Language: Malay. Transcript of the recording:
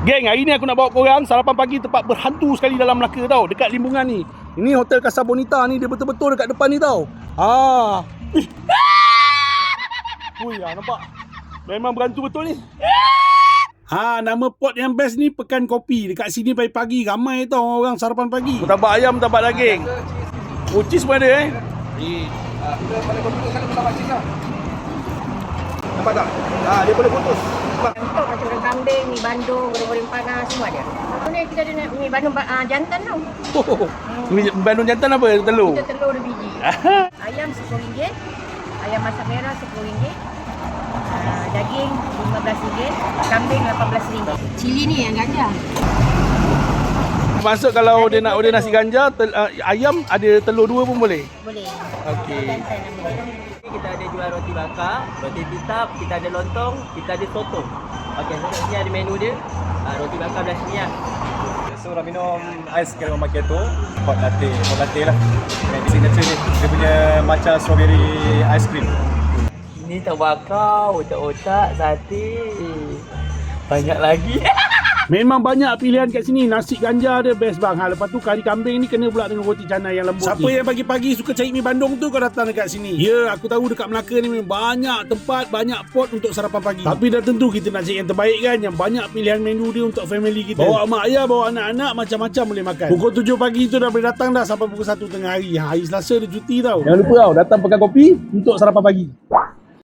Geng, hari ni aku nak bawa korang sarapan pagi tempat berhantu sekali dalam Melaka tau. Dekat Limbungan ni. Ini Hotel Casa Bonita ni, dia betul-betul dekat depan ni tau. Ui, nampak? Memang berhantu betul ni. Nama pot yang best ni Pekan Kopi. Dekat sini pagi-pagi ramai tau orang sarapan pagi. Murtabak ayam, murtabak daging. Oh, cheese pun ada Boleh putus kan murtabak cheese lah. Nampak tak? Dia boleh putus. Untuk macam goreng kambing, mi bandung, goreng-goreng panas, semua ada. Ni kita ada mi bandung jantan tau. Mi bandung jantan apa? Telur? Kita telur 2 biji. Ayam RM10, ayam masak merah RM10, daging RM15, kambing RM18. Cili ni yang ganja. Maksud kalau dia nak order nasi ganja, ayam ada telur 2 pun boleh? Boleh. Okey. Kita ada jual roti bakar, roti pitap, kita ada lontong, kita ada soto. Okey, so sini ada menu dia. Roti bakar belah sini lah. So nak minum ais caramel macchiato, hot latte lah. Yang signature ni, dia punya matcha strawberry ice cream. Ini terbakar, otak-otak, sate. Banyak lagi. Memang banyak pilihan kat sini. Nasi ganja dia best bang. Lepas tu kari kambing ni kena pula dengan roti canai yang lembut. Siapa yang pagi-pagi suka cari mi bandung tu, kau datang dekat sini. Ya, aku tahu dekat Melaka ni memang banyak tempat, banyak pot untuk sarapan pagi. Tapi dah tentu kita nak cari yang terbaik kan, yang banyak pilihan menu dia untuk family kita. Bawa mak ayah, bawa anak-anak, macam-macam boleh makan. Pukul 7 pagi tu dah boleh datang dah sampai pukul 1 tengah hari. Hari Selasa dia cuti tau. Jangan lupa tau, datang Pekan Kopi untuk sarapan pagi.